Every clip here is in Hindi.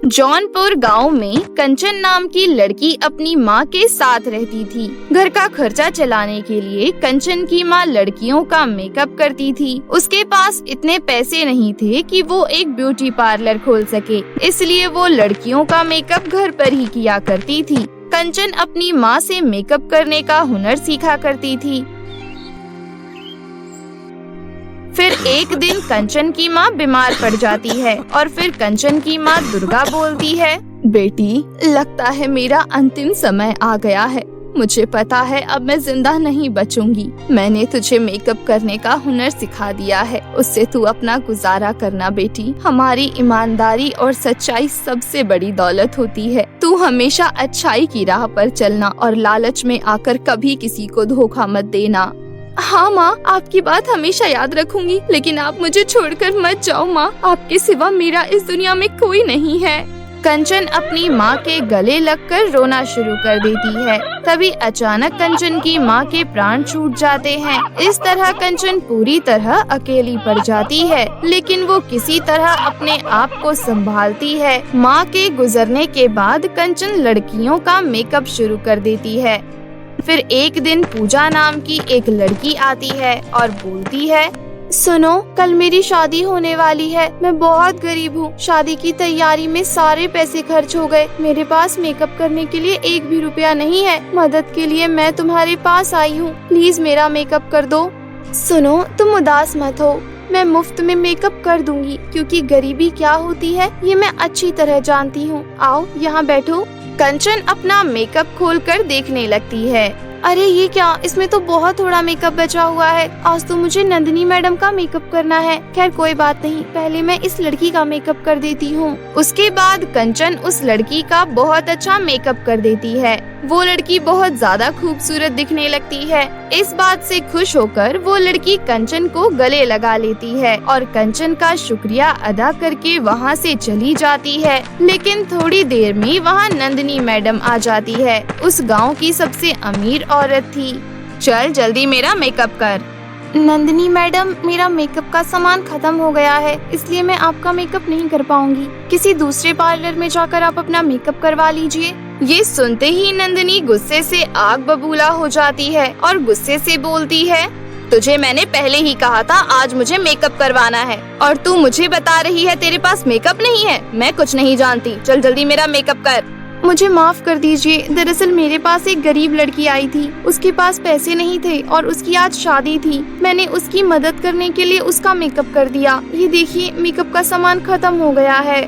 जौनपुर गांव में कंचन नाम की लड़की अपनी मां के साथ रहती थी। घर का खर्चा चलाने के लिए कंचन की मां लड़कियों का मेकअप करती थी। उसके पास इतने पैसे नहीं थे कि वो एक ब्यूटी पार्लर खोल सके, इसलिए वो लड़कियों का मेकअप घर पर ही किया करती थी। कंचन अपनी मां से मेकअप करने का हुनर सीखा करती थी। फिर एक दिन कंचन की माँ बीमार पड़ जाती है और फिर कंचन की माँ दुर्गा बोलती है, बेटी, लगता है मेरा अंतिम समय आ गया है। मुझे पता है अब मैं जिंदा नहीं बचूंगी। मैंने तुझे मेकअप करने का हुनर सिखा दिया है, उससे तू अपना गुजारा करना बेटी। हमारी ईमानदारी और सच्चाई सबसे बड़ी दौलत होती है। तू हमेशा अच्छाई की राह पर चलना और लालच में आकर कभी किसी को धोखा मत देना। हाँ माँ, आपकी बात हमेशा याद रखूंगी, लेकिन आप मुझे छोड़कर मत जाओ माँ। आपके सिवा मेरा इस दुनिया में कोई नहीं है। कंचन अपनी माँ के गले लगकर रोना शुरू कर देती है। तभी अचानक कंचन की माँ के प्राण छूट जाते हैं। इस तरह कंचन पूरी तरह अकेली पड़ जाती है, लेकिन वो किसी तरह अपने आप को संभालती है। माँ के गुजरने के बाद कंचन लड़कियों का मेकअप शुरू कर देती है। फिर एक दिन पूजा नाम की एक लड़की आती है और बोलती है, सुनो, कल मेरी शादी होने वाली है। मैं बहुत गरीब हूँ। शादी की तैयारी में सारे पैसे खर्च हो गए। मेरे पास मेकअप करने के लिए एक भी रुपया नहीं है। मदद के लिए मैं तुम्हारे पास आई हूँ। प्लीज मेरा मेकअप कर दो। सुनो, तुम उदास मत हो, मैं मुफ्त में मेकअप कर दूंगी, क्योंकि गरीबी क्या होती है ये मैं अच्छी तरह जानती हूँ। आओ यहाँ बैठो। कंचन अपना मेकअप खोलकर देखने लगती है। अरे ये क्या, इसमें तो बहुत थोड़ा मेकअप बचा हुआ है। आज तो मुझे नंदिनी मैडम का मेकअप करना है। खैर कोई बात नहीं, पहले मैं इस लड़की का मेकअप कर देती हूँ। उसके बाद कंचन उस लड़की का बहुत अच्छा मेकअप कर देती है। वो लड़की बहुत ज्यादा खूबसूरत दिखने लगती है। इस बात से खुश होकर वो लड़की कंचन को गले लगा लेती है और कंचन का शुक्रिया अदा करके वहाँ से चली जाती है। लेकिन थोड़ी देर में वहाँ नंदिनी मैडम आ जाती है। उस गांव की सबसे अमीर औरत थी। चल जल्दी मेरा मेकअप कर। नंदिनी मैडम, मेरा मेकअप का सामान खत्म हो गया है, इसलिए मैं आपका मेकअप नहीं कर पाऊंगी। किसी दूसरे पार्लर में जाकर आप अपना मेकअप करवा लीजिए। ये सुनते ही नंदिनी गुस्से से आग बबूला हो जाती है और गुस्से से बोलती है, तुझे मैंने पहले ही कहा था आज मुझे मेकअप करवाना है, और तू मुझे बता रही है तेरे पास मेकअप नहीं है। मैं कुछ नहीं जानती, चल जल्दी मेरा मेकअप कर। मुझे माफ कर दीजिए, दरअसल मेरे पास एक गरीब लड़की आई थी। उसके पास पैसे नहीं थे और उसकी आज शादी थी। मैंने उसकी मदद करने के लिए उसका मेकअप कर दिया। ये देखिए, मेकअप का सामान खत्म हो गया है।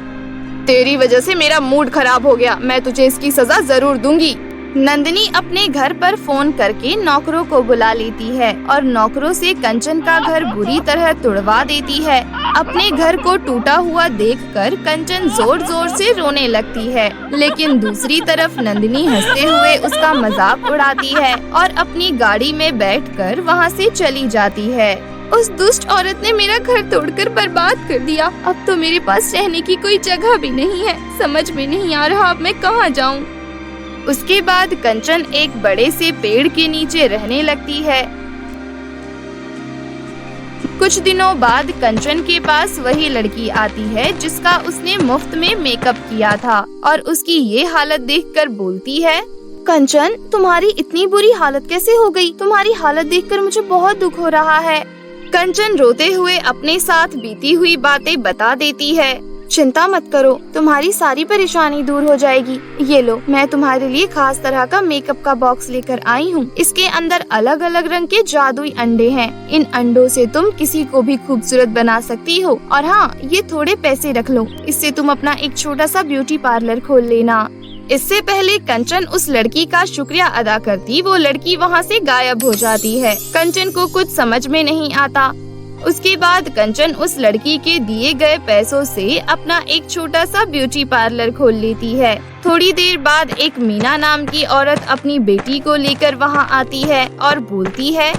तेरी वजह से मेरा मूड खराब हो गया। मैं तुझे इसकी सजा जरूर दूंगी। नंदिनी अपने घर पर फोन करके नौकरों को बुला लेती है और नौकरों से कंचन का घर बुरी तरह तुड़वा देती है। अपने घर को टूटा हुआ देखकर कंचन जोर जोर से रोने लगती है, लेकिन दूसरी तरफ नंदिनी हंसते हुए उसका मजाक उड़ाती है और अपनी गाड़ी में बैठकर वहाँ से चली जाती है। उस दुष्ट औरत ने मेरा घर तोड़कर बर्बाद कर दिया। अब तो मेरे पास रहने की कोई जगह भी नहीं है। समझ में नहीं आ रहा अब मैं कहाँ जाऊँ। उसके बाद कंचन एक बड़े से पेड़ के नीचे रहने लगती है। कुछ दिनों बाद कंचन के पास वही लड़की आती है जिसका उसने मुफ्त में मेकअप किया था और उसकी ये हालत देखकर बोलती है, कंचन, तुम्हारी इतनी बुरी हालत कैसे हो गई? तुम्हारी हालत देखकर मुझे बहुत दुख हो रहा है। कंचन रोते हुए अपने साथ बीती हुई बातें बता देती है। चिंता मत करो, तुम्हारी सारी परेशानी दूर हो जाएगी। ये लो, मैं तुम्हारे लिए खास तरह का मेकअप का बॉक्स लेकर आई हूँ। इसके अंदर अलग अलग रंग के जादुई अंडे हैं। इन अंडों से तुम किसी को भी खूबसूरत बना सकती हो। और हाँ, ये थोड़े पैसे रख लो, इससे तुम अपना एक छोटा सा ब्यूटी पार्लर खोल लेना। इससे पहले कंचन उस लड़की का शुक्रिया अदा करती, वो लड़की वहाँ से गायब हो जाती है। कंचन को कुछ समझ में नहीं आता। उसके बाद कंचन उस लड़की के दिए गए पैसों से अपना एक छोटा सा ब्यूटी पार्लर खोल लेती है। थोड़ी देर बाद एक मीना नाम की औरत अपनी बेटी को लेकर वहाँ आती है और बोलती है,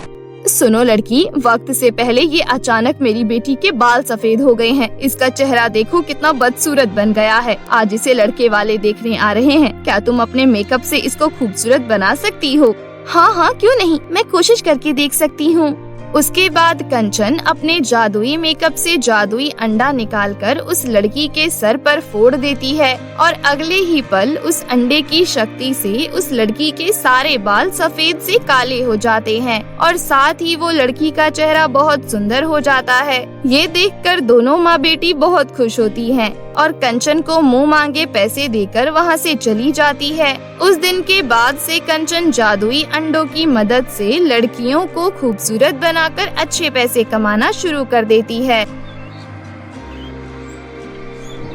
सुनो लड़की, वक्त से पहले ये अचानक मेरी बेटी के बाल सफेद हो गए हैं। इसका चेहरा देखो कितना बदसूरत बन गया है। आज इसे लड़के वाले देखने आ रहे हैं। क्या तुम अपने मेकअप से इसको खूबसूरत बना सकती हो? हाँ हाँ, क्यों नहीं, मैं कोशिश करके देख सकती हूँ। उसके बाद कंचन अपने जादुई मेकअप से जादुई अंडा निकालकर उस लड़की के सर पर फोड़ देती है और अगले ही पल उस अंडे की शक्ति से उस लड़की के सारे बाल सफेद से काले हो जाते हैं और साथ ही वो लड़की का चेहरा बहुत सुंदर हो जाता है। ये देखकर दोनों माँ बेटी बहुत खुश होती हैं और कंचन को मुंह मांगे पैसे देकर वहाँ से चली जाती है। उस दिन के बाद से कंचन जादुई अंडों की मदद से लड़कियों को खूबसूरत बनाकर अच्छे पैसे कमाना शुरू कर देती है।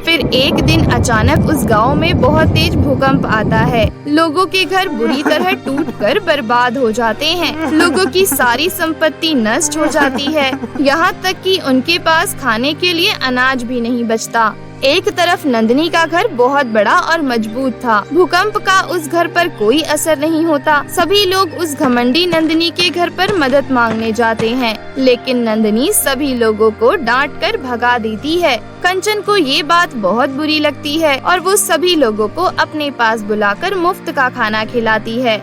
फिर एक दिन अचानक उस गांव में बहुत तेज भूकंप आता है। लोगों के घर बुरी तरह टूटकर बर्बाद हो जाते हैं। लोगों की सारी संपत्ति नष्ट हो जाती है, यहाँ तक कि उनके पास खाने के लिए अनाज भी नहीं बचता। एक तरफ नंदिनी का घर बहुत बड़ा और मजबूत था। भूकंप का उस घर पर कोई असर नहीं होता। सभी लोग उस घमंडी नंदिनी के घर पर मदद मांगने जाते हैं, लेकिन नंदिनी सभी लोगों को डांट कर भगा देती है। कंचन को ये बात बहुत बुरी लगती है और वो सभी लोगों को अपने पास बुलाकर मुफ्त का खाना खिलाती है।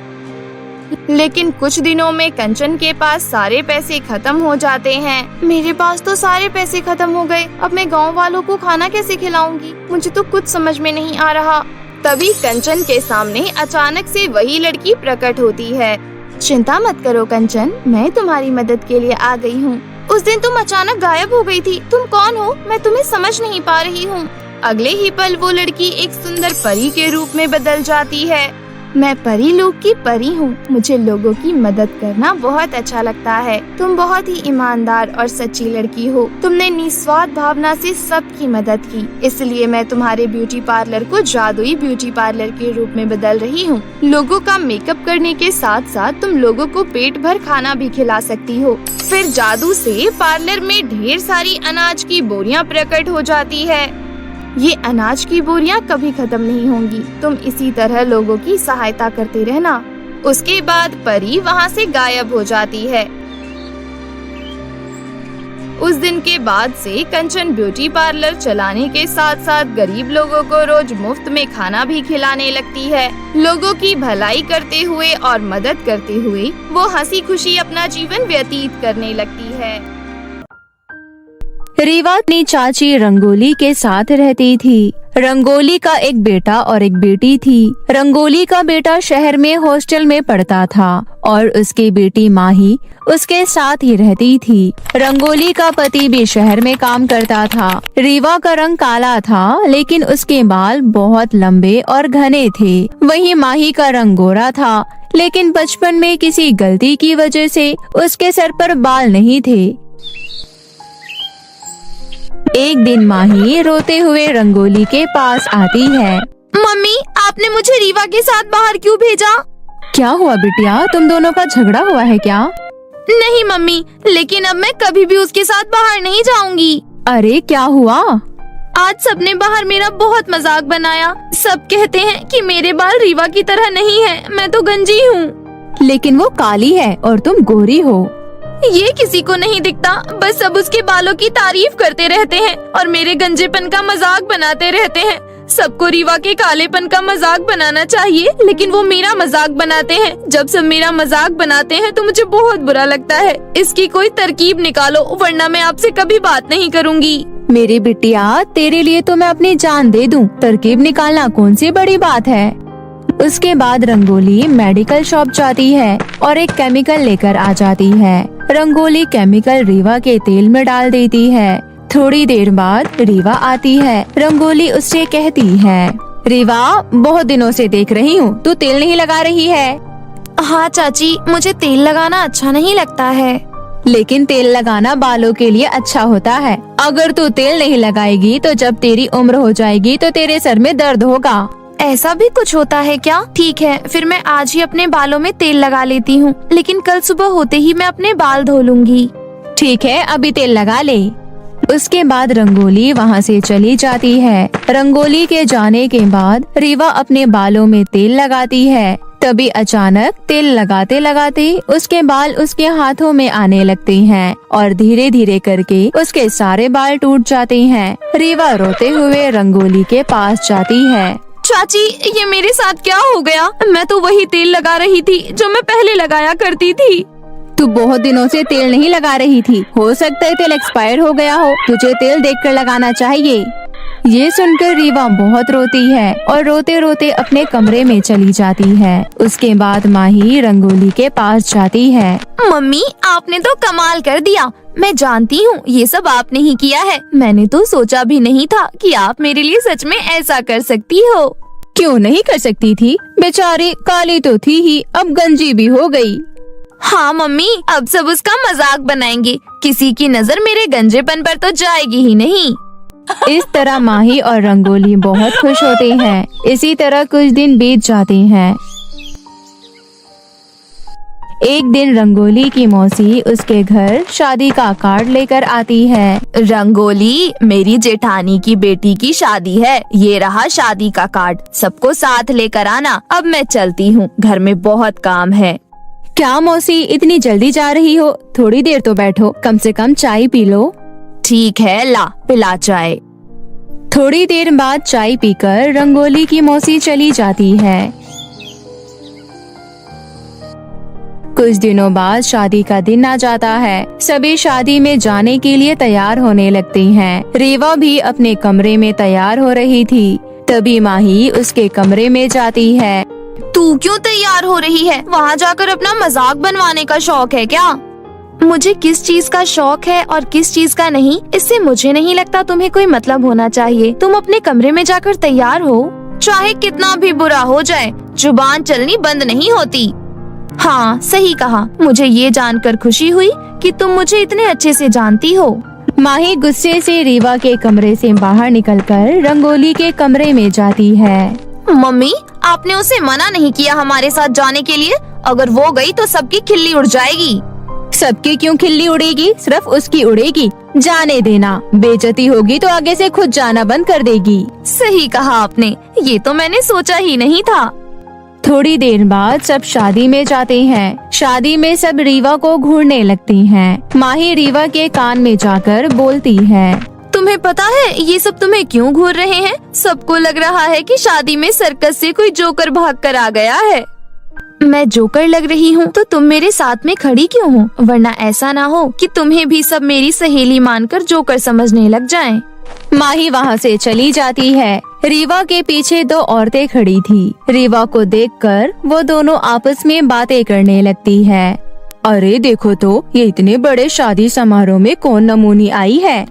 लेकिन कुछ दिनों में कंचन के पास सारे पैसे खत्म हो जाते हैं। मेरे पास तो सारे पैसे खत्म हो गए, अब मैं गांव वालों को खाना कैसे खिलाऊंगी? मुझे तो कुछ समझ में नहीं आ रहा। तभी कंचन के सामने अचानक से वही लड़की प्रकट होती है। चिंता मत करो कंचन, मैं तुम्हारी मदद के लिए आ गई हूँ। उस दिन तुम अचानक गायब हो गई थी, तुम कौन हो? मैं तुम्हें समझ नहीं पा रही हूँ। अगले ही पल वो लड़की एक सुंदर परी के रूप में बदल जाती है। मैं परी लोग की परी हूँ। मुझे लोगों की मदद करना बहुत अच्छा लगता है। तुम बहुत ही ईमानदार और सच्ची लड़की हो। तुमने निस्वार्थ भावना से सबकी मदद की, इसलिए मैं तुम्हारे ब्यूटी पार्लर को जादुई ब्यूटी पार्लर के रूप में बदल रही हूँ। लोगों का मेकअप करने के साथ साथ तुम लोगों को पेट भर खाना भी खिला सकती हो। फिर जादू से पार्लर में ढेर सारी अनाज की बोरियां प्रकट हो जाती है। ये अनाज की बोरियां कभी खत्म नहीं होंगी। तुम इसी तरह लोगों की सहायता करते रहना। उसके बाद परी वहाँ से गायब हो जाती है। उस दिन के बाद से कंचन ब्यूटी पार्लर चलाने के साथ साथ गरीब लोगों को रोज मुफ्त में खाना भी खिलाने लगती है। लोगों की भलाई करते हुए और मदद करते हुए वो हंसी खुशी अपना जीवन व्यतीत करने लगती है। रीवा अपनी चाची रंगोली के साथ रहती थी। रंगोली का एक बेटा और एक बेटी थी। रंगोली का बेटा शहर में हॉस्टल में पढ़ता था और उसकी बेटी माही उसके साथ ही रहती थी। रंगोली का पति भी शहर में काम करता था। रीवा का रंग काला था, लेकिन उसके बाल बहुत लंबे और घने थे। वहीं माही का रंग गोरा था, लेकिन बचपन में किसी गलती की वजह से उसके सर पर बाल नहीं थे। एक दिन माही रोते हुए रंगोली के पास आती है। मम्मी, आपने मुझे रीवा के साथ बाहर क्यों भेजा? क्या हुआ बिटिया, तुम दोनों का झगड़ा हुआ है क्या? नहीं मम्मी, लेकिन अब मैं कभी भी उसके साथ बाहर नहीं जाऊंगी। अरे क्या हुआ? आज सबने बाहर मेरा बहुत मजाक बनाया। सब कहते हैं कि मेरे बाल रीवा की तरह नहीं है, मैं तो गंजी हूँ। लेकिन वो काली है और तुम गोरी हो। ये किसी को नहीं दिखता, बस सब उसके बालों की तारीफ करते रहते हैं और मेरे गंजेपन का मजाक बनाते रहते हैं। सबको रीवा के कालेपन का मजाक बनाना चाहिए, लेकिन वो मेरा मजाक बनाते हैं। जब सब मेरा मजाक बनाते हैं तो मुझे बहुत बुरा लगता है। इसकी कोई तरकीब निकालो, वरना मैं आपसे कभी बात नहीं करूँगी। मेरी बिटिया, तेरे लिए तो मैं अपनी जान दे दूं। तरकीब निकालना कौन सी बड़ी बात है। उसके बाद रंगोली मेडिकल शॉप जाती है और एक केमिकल लेकर आ जाती है। रंगोली केमिकल रीवा के तेल में डाल देती है। थोड़ी देर बाद रीवा आती है। रंगोली उससे कहती है, रीवा, बहुत दिनों से देख रही हूँ, तू तेल नहीं लगा रही है। हाँ चाची, मुझे तेल लगाना अच्छा नहीं लगता है। लेकिन तेल लगाना बालों के लिए अच्छा होता है। अगर तू तेल नहीं लगाएगी तो जब तेरी उम्र हो जाएगी तो तेरे सर में दर्द होगा। ऐसा भी कुछ होता है क्या? ठीक है, फिर मैं आज ही अपने बालों में तेल लगा लेती हूँ, लेकिन कल सुबह होते ही मैं अपने बाल धो लूंगी। ठीक है, अभी तेल लगा ले। उसके बाद रंगोली वहाँ से चली जाती है। रंगोली के जाने के बाद रीवा अपने बालों में तेल लगाती है। तभी अचानक तेल लगाते लगाते उसके बाल उसके हाथों में आने लगते हैं और धीरे धीरे करके उसके सारे बाल टूट जाते हैं। रीवा रोते हुए रंगोली के पास जाती है। चाची, ये मेरे साथ क्या हो गया? मैं तो वही तेल लगा रही थी जो मैं पहले लगाया करती थी। तू बहुत दिनों से तेल नहीं लगा रही थी, हो सकता है तेल एक्सपायर हो गया हो, तुझे तेल देखकर लगाना चाहिए। ये सुनकर रीवा बहुत रोती है और रोते रोते अपने कमरे में चली जाती है। उसके बाद माही रंगोली के पास जाती है। मम्मी, आपने तो कमाल कर दिया। मैं जानती हूँ ये सब आपने ही किया है। मैंने तो सोचा भी नहीं था कि आप मेरे लिए सच में ऐसा कर सकती हो। क्यों नहीं कर सकती थी, बेचारी काली तो थी ही, अब गंजी भी हो गई। हाँ मम्मी, अब सब उसका मजाक बनाएंगे। किसी की नजर मेरे गंजेपन पर तो जाएगी ही नहीं। इस तरह माही और रंगोली बहुत खुश होते हैं। इसी तरह कुछ दिन बीत जाते हैं। एक दिन रंगोली की मौसी उसके घर शादी का कार्ड लेकर आती है। रंगोली, मेरी जेठानी की बेटी की शादी है, ये रहा शादी का कार्ड, सबको साथ लेकर आना। अब मैं चलती हूँ, घर में बहुत काम है। क्या मौसी, इतनी जल्दी जा रही हो? थोड़ी देर तो बैठो, कम से कम चाय पी लो। ठीक है, ला पिला चाय। थोड़ी देर बाद चाय पीकर रंगोली की मौसी चली जाती है। कुछ दिनों बाद शादी का दिन आ जाता है। सभी शादी में जाने के लिए तैयार होने लगते हैं। रीवा भी अपने कमरे में तैयार हो रही थी। तभी माही उसके कमरे में जाती है। तू क्यों तैयार हो रही है? वहाँ जाकर अपना मजाक बनवाने का शौक है क्या? मुझे किस चीज का शौक है और किस चीज का नहीं, इससे मुझे नहीं लगता तुम्हें कोई मतलब होना चाहिए। तुम अपने कमरे में जाकर तैयार हो, चाहे कितना भी बुरा हो जाए, जुबान चलनी बंद नहीं होती। हाँ, सही कहा। मुझे ये जानकर खुशी हुई कि तुम मुझे इतने अच्छे से जानती हो। माही गुस्से से रीवा के कमरे से बाहर निकलकर रंगोली के कमरे में जाती है। मम्मी, आपने उसे मना नहीं किया हमारे साथ जाने के लिए? अगर वो गई तो सबकी खिल्ली उड़ जाएगी। सबकी क्यों खिल्ली उड़ेगी, सिर्फ उसकी उड़ेगी। जाने देना, बेइज्जती होगी तो आगे से खुद जाना बंद कर देगी। सही कहा आपने, ये तो मैंने सोचा ही नहीं था। थोड़ी देर बाद सब शादी में जाते हैं। शादी में सब रीवा को घूरने लगती हैं। माही रीवा के कान में जाकर बोलती है, तुम्हें पता है ये सब तुम्हें क्यों घूर रहे हैं? सबको लग रहा है कि शादी में सर्कस से कोई जोकर भाग कर आ गया है। मैं जोकर लग रही हूँ तो तुम मेरे साथ में खड़ी क्यों हो? वरना ऐसा ना हो कि तुम्हें भी सब मेरी सहेली मानकर जोकर समझने लग जाएं। माही वहाँ से चली जाती है। रीवा के पीछे दो औरतें खड़ी थी। रीवा को देखकर वो दोनों आपस में बातें करने लगती है। अरे देखो तो, ये इतने बड़े शादी समारोह में कौन नमूनी आई है?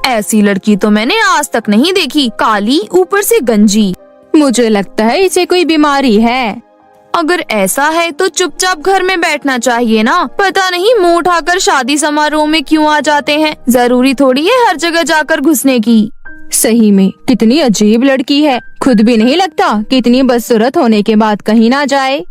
ऐसी लड़की तो मैंने आज तक नहीं देखी, काली ऊपर से गंजी। मुझे लगता है इसे कोई बीमारी है। अगर ऐसा है तो चुपचाप घर में बैठना चाहिए ना। पता नहीं मुंह उठाकर शादी समारोह में क्यों आ जाते हैं। जरूरी थोड़ी है हर जगह जाकर घुसने की। सही में कितनी अजीब लड़की है, खुद भी नहीं लगता कि इतनी बदसूरत होने के बाद कहीं ना जाए।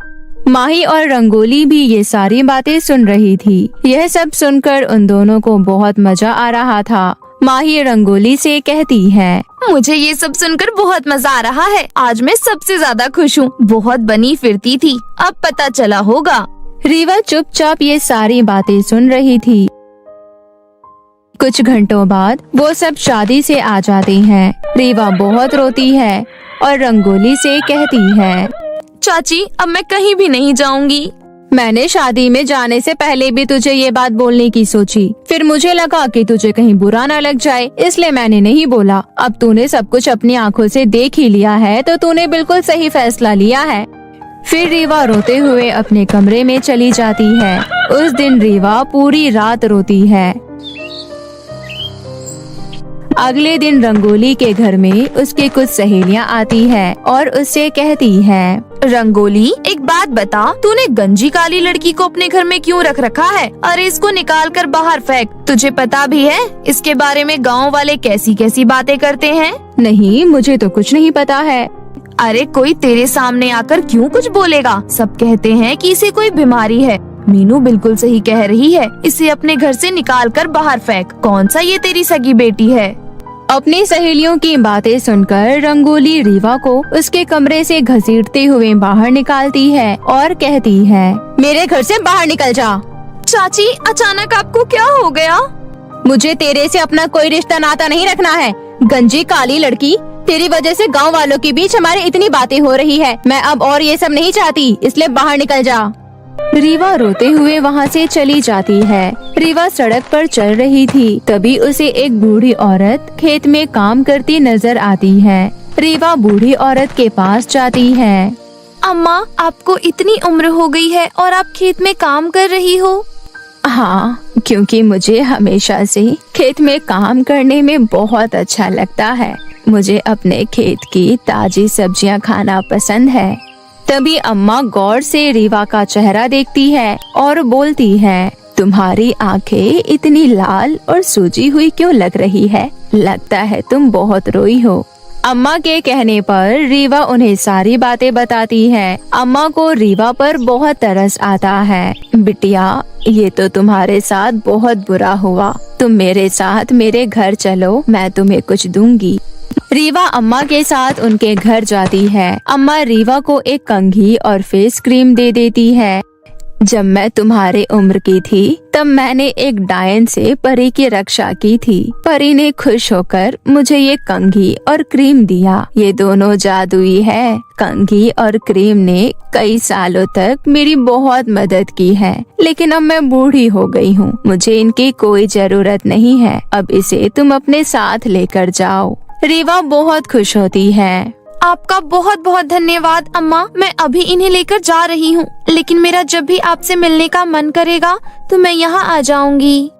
माही और रंगोली भी ये सारी बातें सुन रही थी। यह सब सुनकर उन दोनों को बहुत मजा आ रहा था। माही रंगोली से कहती है, मुझे ये सब सुनकर बहुत मजा आ रहा है। आज मैं सबसे ज्यादा खुश हूँ। बहुत बनी फिरती थी, अब पता चला होगा। रीवा चुपचाप ये सारी बातें सुन रही थी। कुछ घंटों बाद वो सब शादी से आ जाते हैं। रीवा बहुत रोती है और रंगोली से कहती है, चाची, अब मैं कहीं भी नहीं जाऊंगी। मैंने शादी में जाने से पहले भी तुझे ये बात बोलने की सोची, फिर मुझे लगा कि तुझे कहीं बुरा न लग जाए, इसलिए मैंने नहीं बोला। अब तूने सब कुछ अपनी आंखों से देख ही लिया है तो तूने बिल्कुल सही फैसला लिया है। फिर रीवा रोते हुए अपने कमरे में चली जाती है। उस दिन रीवा पूरी रात रोती है। अगले दिन रंगोली के घर में उसकी कुछ सहेलियां आती है और उससे कहती है, रंगोली, एक बात बता, तूने गंजी काली लड़की को अपने घर में क्यों रख रखा है? अरे इसको निकाल कर बाहर फेंक। तुझे पता भी है इसके बारे में गाँव वाले कैसी कैसी बातें करते हैं? नहीं, मुझे तो कुछ नहीं पता है। अरे कोई तेरे सामने आकर क्यों कुछ बोलेगा? सब कहते हैं कि इसे कोई बीमारी है। मीनू बिल्कुल सही कह रही है, इसे अपने घर से निकाल कर बाहर फेंक। कौन सा ये तेरी सगी बेटी है? अपनी सहेलियों की बातें सुनकर रंगोली रीवा को उसके कमरे से घसीटते हुए बाहर निकालती है और कहती है, मेरे घर से बाहर निकल जा। चाची, अचानक आपको क्या हो गया? मुझे तेरे से अपना कोई रिश्ता नाता नहीं रखना है। गंजी काली लड़की, तेरी वजह से गांव वालों के बीच हमारी इतनी बातें हो रही है। मैं अब और ये सब नहीं चाहती, इसलिए बाहर निकल जा। रीवा रोते हुए वहाँ से चली जाती है। रीवा सड़क पर चल रही थी, तभी उसे एक बूढ़ी औरत खेत में काम करती नजर आती है। रीवा बूढ़ी औरत के पास जाती है। अम्मा, आपको इतनी उम्र हो गई है और आप खेत में काम कर रही हो? हाँ, क्योंकि मुझे हमेशा से खेत में काम करने में बहुत अच्छा लगता है। मुझे अपने खेत की ताजी सब्जियां खाना पसंद है। तभी अम्मा गौर से रीवा का चेहरा देखती है और बोलती है, तुम्हारी आंखें इतनी लाल और सूजी हुई क्यों लग रही है? लगता है तुम बहुत रोई हो। अम्मा के कहने पर रीवा उन्हें सारी बातें बताती है। अम्मा को रीवा पर बहुत तरस आता है। बिटिया, ये तो तुम्हारे साथ बहुत बुरा हुआ। तुम मेरे साथ मेरे घर चलो, मैं तुम्हें कुछ दूंगी। रीवा अम्मा के साथ उनके घर जाती है। अम्मा रीवा को एक कंघी और फेस क्रीम दे देती है। जब मैं तुम्हारे उम्र की थी तब मैंने एक डायन से परी की रक्षा की थी। परी ने खुश होकर मुझे ये कंघी और क्रीम दिया। ये दोनों जादुई है। कंघी और क्रीम ने कई सालों तक मेरी बहुत मदद की है, लेकिन अब मैं बूढ़ी हो गई हूँ। मुझे इनकी कोई जरूरत नहीं है। अब इसे तुम अपने साथ लेकर जाओ। रीवा बहुत खुश होती है। आपका बहुत बहुत धन्यवाद अम्मा, मैं अभी इन्हें लेकर जा रही हूँ, लेकिन मेरा जब भी आपसे मिलने का मन करेगा तो मैं यहाँ आ जाऊंगी।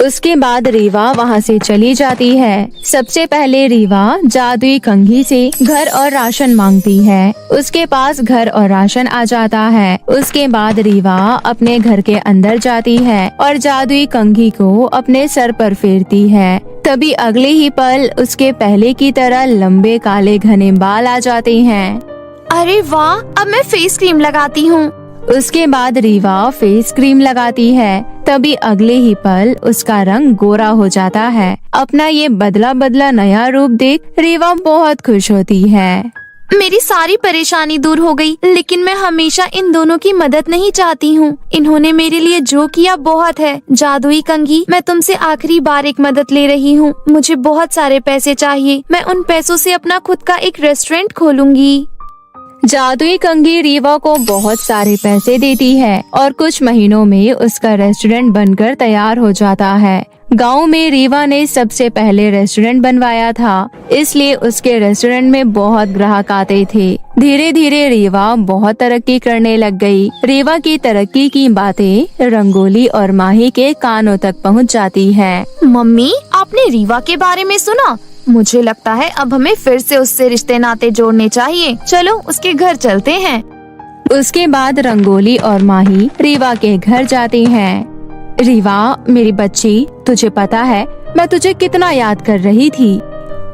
उसके बाद रीवा वहाँ से चली जाती है। सबसे पहले रीवा जादुई कंघी से घर और राशन मांगती है। उसके पास घर और राशन आ जाता है। उसके बाद रीवा अपने घर के अंदर जाती है और जादुई कंघी को अपने सर पर फेरती है। तभी अगले ही पल उसके पहले की तरह लंबे काले घने बाल आ जाते हैं। अरे वाह, अब मैं फेस क्रीम लगाती हूँ। उसके बाद रीवा फेस क्रीम लगाती है। तभी अगले ही पल उसका रंग गोरा हो जाता है। अपना ये बदला बदला नया रूप देख रीवा बहुत खुश होती है। मेरी सारी परेशानी दूर हो गई, लेकिन मैं हमेशा इन दोनों की मदद नहीं चाहती हूँ। इन्होंने मेरे लिए जो किया बहुत है। जादुई कंघी, मैं तुमसे आखिरी बार एक मदद ले रही हूँ। मुझे बहुत सारे पैसे चाहिए। मैं उन पैसों से अपना खुद का एक रेस्टोरेंट खोलूंगी। जादुई कंघी रीवा को बहुत सारे पैसे देती है और कुछ महीनों में उसका रेस्टोरेंट बनकर तैयार हो जाता है। गांव में रीवा ने सबसे पहले रेस्टोरेंट बनवाया था, इसलिए उसके रेस्टोरेंट में बहुत ग्राहक आते थे। धीरे धीरे रीवा बहुत तरक्की करने लग गई। रीवा की तरक्की की बातें रंगोली और माही के कानों तक पहुंच जाती है। मम्मी, आपने रीवा के बारे में सुना? मुझे लगता है अब हमें फिर से उससे रिश्ते नाते जोड़ने चाहिए। चलो उसके घर चलते हैं। उसके बाद रंगोली और माही रीवा के घर जाती हैं। रीवा, मेरी बच्ची, तुझे पता है मैं तुझे कितना याद कर रही थी।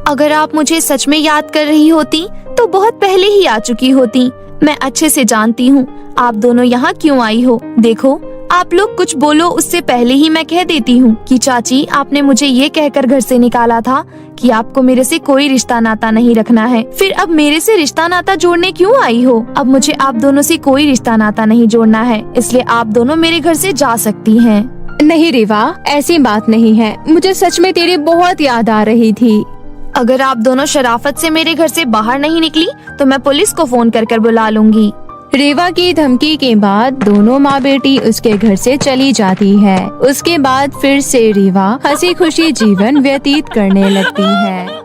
अगर आप मुझे सच में याद कर रही होती तो बहुत पहले ही आ चुकी होती। मैं अच्छे से जानती हूँ आप दोनों यहाँ क्यों आई हो। देखो, आप लोग कुछ बोलो उससे पहले ही मैं कह देती हूँ कि चाची, आपने मुझे ये कहकर घर से निकाला था कि आपको मेरे से कोई रिश्ता नाता नहीं रखना है। फिर अब मेरे से रिश्ता नाता जोड़ने क्यों आई हो? अब मुझे आप दोनों से कोई रिश्ता नाता नहीं जोड़ना है, इसलिए आप दोनों मेरे घर से जा सकती हैं। नहीं रीवा, ऐसी बात नहीं है। मुझे सच में तेरी बहुत याद आ रही थी। अगर आप दोनों शराफत से मेरे घर से बाहर नहीं निकली तो मैं पुलिस को फोन कर बुला लूंगी। रीवा की धमकी के बाद दोनों माँ बेटी उसके घर से चली जाती है। उसके बाद फिर से रीवा हंसी खुशी जीवन व्यतीत करने लगती है।